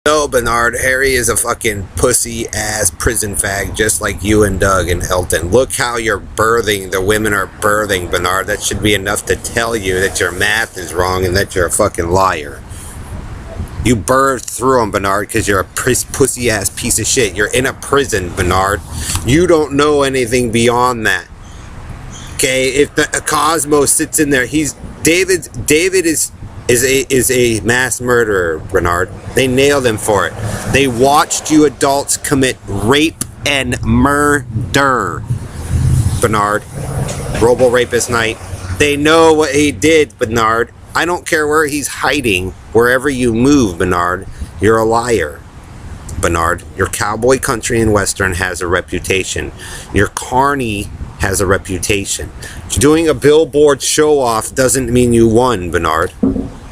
No, Bernard, Harry is a fucking pussy ass prison fag just like you and Doug and Elton. Look how you're birthing, the women are birthing, Bernard. That should be enough to tell you that your math is wrong and that you're a fucking liar. You birthed through them, Bernard, because you're a pussy ass piece of shit. You're in a prison, Bernard. You don't know anything beyond that. Okay, if the Cosmo sits in there, David is a mass murderer, Bernard. They nailed him for it. They watched you adults commit rape and murder, Bernard. Robo Rapist Night. They know what he did, Bernard. I don't care where he's hiding. Wherever you move, Bernard, you're a liar. Bernard, your cowboy country and western has a reputation. Your carny has a reputation. Doing a billboard show off doesn't mean you won, Bernard.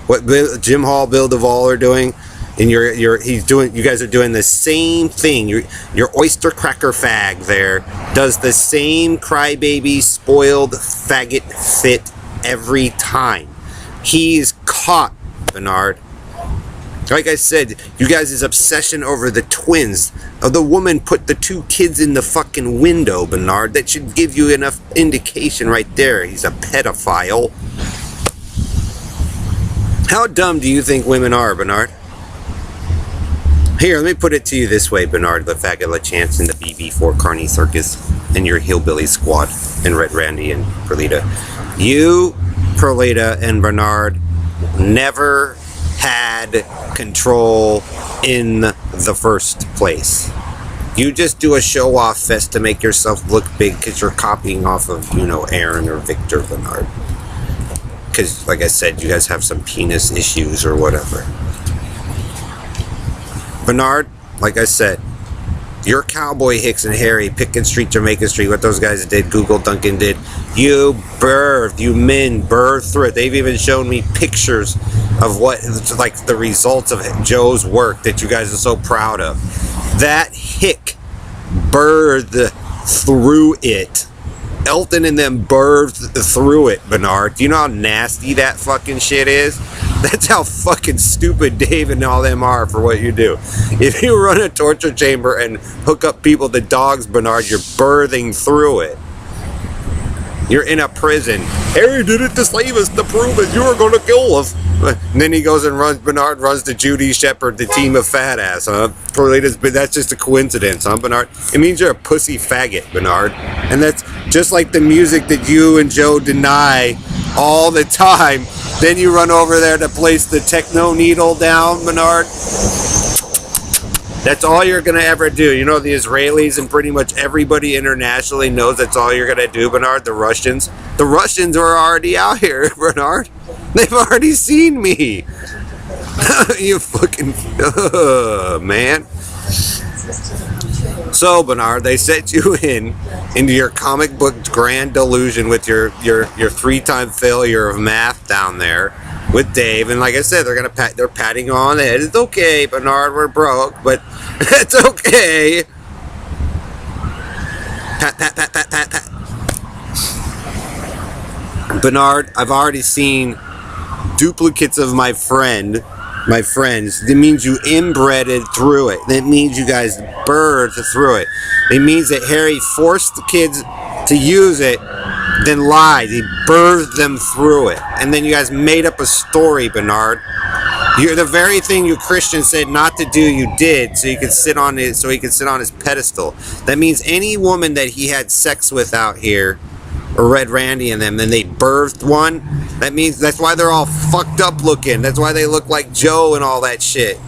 What Jim Hall, Bill Duvall are doing, and you guys are doing the same thing. Your oyster cracker fag there does the same crybaby, spoiled faggot fit every time. He's caught, Bernard. Like I said, you guys' obsession over the twins. The woman put the two kids in the fucking window, Bernard. That should give you enough indication right there. He's a pedophile. How dumb do you think women are, Bernard? Here, let me put it to you this way, Bernard, the faggot LaChance and the BB4 Carney Circus and your hillbilly squad and Red Randy and Perlita. You, Perlita, and Bernard never had control in the first place. You just do a show-off fest to make yourself look big because you're copying off of, Aaron or Victor, Bernard. Because, like I said, you guys have some penis issues or whatever. Bernard, like I said, your Cowboy Hicks and Harry, Pickens Street, Jamaica Street, what those guys did, Google Duncan did, you men birthed through it. They've even shown me pictures of like the results of Joe's work that you guys are so proud of. That hick birthed through it. Elton and them birthed through it, Bernard. Do you know how nasty that fucking shit is? That's how fucking stupid Dave and all them are for what you do. If you run a torture chamber and hook up people to dogs, Bernard, you're birthing through it. You're in a prison. Harry did it to save us, to prove that you were going to kill us. And then he goes and Bernard runs to Judy Shepard, the team of fat ass, huh? That's just a coincidence, huh, Bernard? It means you're a pussy faggot, Bernard. And that's just like the music that you and Joe deny all the time. Then you run over there to place the techno needle down, Bernard. That's all you're going to ever do. You know, the Israelis and pretty much everybody internationally knows that's all you're going to do, Bernard. The Russians. The Russians are already out here, Bernard. They've already seen me. You fucking... man. So, Bernard, they set you into your comic book grand delusion with your 3-time failure of math down there with Dave, and like I said, they're patting you on the head. It's okay, Bernard, we're broke, but it's okay. Pat, pat, pat, pat, pat, pat. Bernard, I've already seen duplicates of my friends. That means you inbreded through it. That means you guys birthed through it. It means that Harry forced the kids to use it, then lied. He birthed them through it. And then you guys made up a story, Bernard. You're the very thing you Christians said not to do, you did, so he could sit on his pedestal. That means any woman that he had sex with out here, or Red Randy and them, then they birthed one. That means that's why they're all fucked up looking. That's why they look like Joe and all that shit.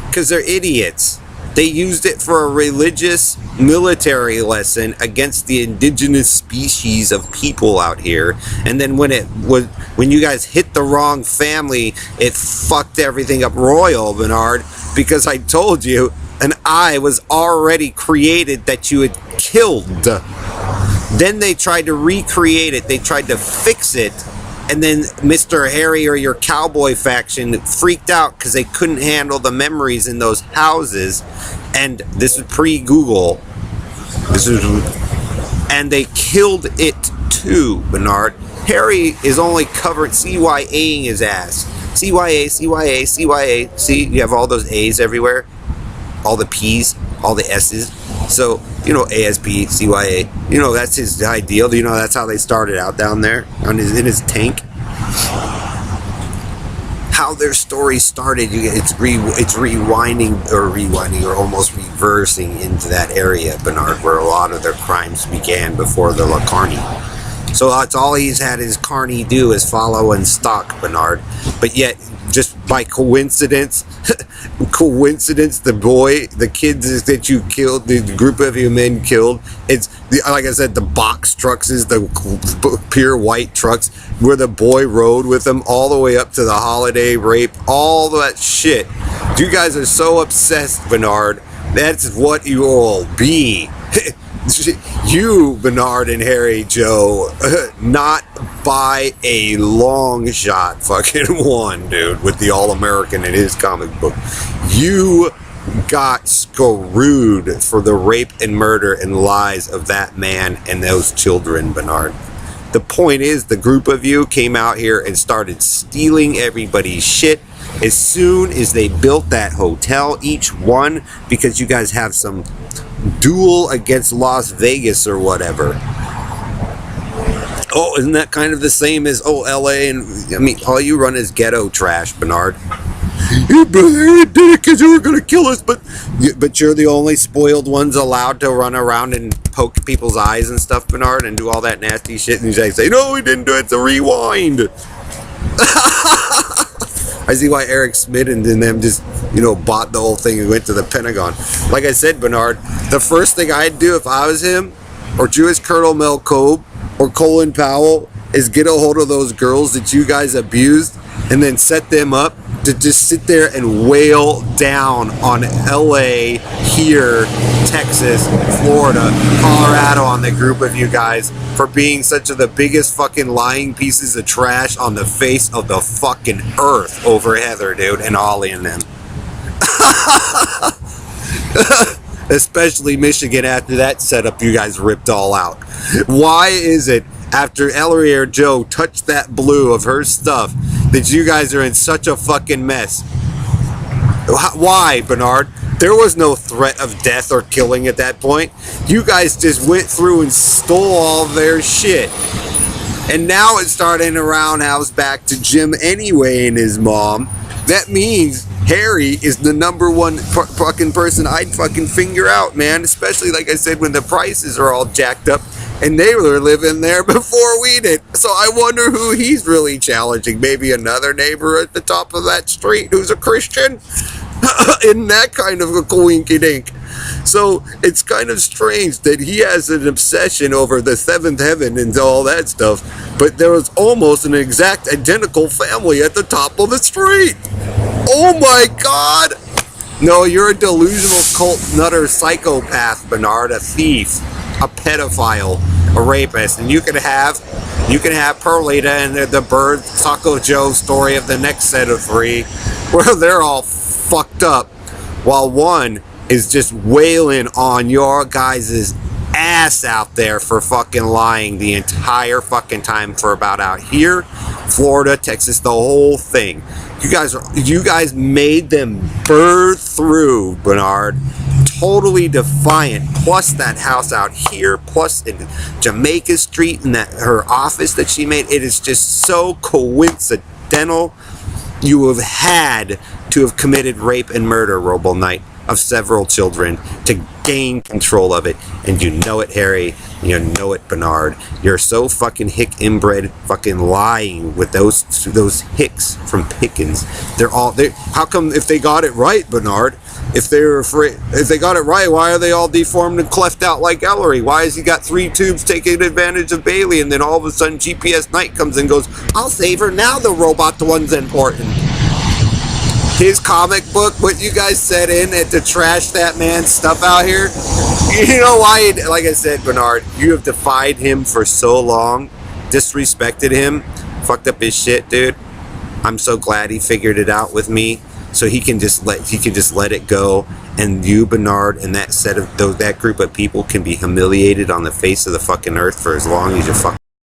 Because they're idiots. They used it for a religious military lesson against the indigenous species of people out here. And then when you guys hit the wrong family, it fucked everything up royal, Bernard. Because I told you an eye was already created that you had killed. Then they tried to recreate it. They tried to fix it. And then Mr. Harry or your cowboy faction freaked out because they couldn't handle the memories in those houses. And this is pre-Google. And they killed it too, Bernard. Harry is only covered CYAing his ass. CYA, CYA, CYA. See, you have all those A's everywhere, all the P's, all the S's. So, you know, ASP, CYA, you know, that's his ideal. You know, that's how they started out down there in his tank. How their story started, it's rewinding or almost reversing into that area, Bernard, where a lot of their crimes began before the Locarny. So that's all he's had his Carney do is follow and stalk, Bernard. But yet, just by coincidence, the kids that you killed, the group of you men killed, it's like I said, the box trucks is the pure white trucks where the boy rode with them all the way up to the holiday rape, all that shit. You guys are so obsessed, Bernard. That's what you all be. You, Bernard and Harry Joe, not by a long shot, fucking one, dude, with the All-American in his comic book. You got screwed for the rape and murder and lies of that man and those children, Bernard. The point is, the group of you came out here and started stealing everybody's shit as soon as they built that hotel, each one, because you guys have some duel against Las Vegas or whatever. Oh, isn't that kind of the same as, LA? And I mean, all you run is ghetto trash, Bernard. Yeah, but they did it because you were going to kill us, but you're the only spoiled ones allowed to run around and poke people's eyes and stuff, Bernard, and do all that nasty shit, and you say, no, we didn't do it, it's a rewind. I see why Eric Schmidt and them just, bought the whole thing and went to the Pentagon. Like I said, Bernard, the first thing I'd do if I was him, or Jewish Colonel Mel Kobe, or Colin Powell, is get a hold of those girls that you guys abused and then set them up to just sit there and wail down on LA, here, Texas, Florida, Colorado, on the group of you guys for being such of the biggest fucking lying pieces of trash on the face of the fucking earth over Heather, dude, and Ollie and them. Especially Michigan after that setup you guys ripped all out. Why is it after Ellery or Joe touched that blue of her stuff that you guys are in such a fucking mess? Why, Bernard? There was no threat of death or killing at that point. You guys just went through and stole all their shit. And now it's starting to roundhouse back to Jim anyway and his mom. That means Harry is the number one fucking person I'd fucking finger out, man. Especially, like I said, when the prices are all jacked up and they were living there before we did. So I wonder who he's really challenging. Maybe another neighbor at the top of that street who's a Christian? In that kind of a coinky-dink. So it's kind of strange that he has an obsession over the seventh heaven and all that stuff, but there was almost an exact identical family at the top of the street. Oh my God! No, you're a delusional cult nutter psychopath, Bernard, a thief, a pedophile, a rapist, and you can have Perlita and the Bird Taco Joe story of the next set of three, where they're all fucked up, while one is just wailing on your guys' ass out there for fucking lying the entire fucking time for about out here, Florida, Texas, the whole thing. You guys made them burn through, Bernard. Totally defiant. Plus that house out here, plus in Jamaica Street and her office that she made. It is just so coincidental. You have had to have committed rape and murder, Robo Knight, of several children to gain control of it. And you know it, Harry. You know it, Bernard. You're so fucking hick inbred, fucking lying with those hicks from Pickens. How come if they got it right, Bernard? If they got it right, why are they all deformed and cleft out like Ellery? Why has he got 3 tubes taking advantage of Bailey, and then all of a sudden GPS Knight comes and goes, I'll save her now, the robot, the one's important. His comic book, what you guys set in to trash that man's stuff out here. You know why? Like I said, Bernard, you have defied him for so long, disrespected him, fucked up his shit, dude. I'm so glad he figured it out with me, so he can just let it go. And you, Bernard, and that group of people can be humiliated on the face of the fucking earth for as long as you fucking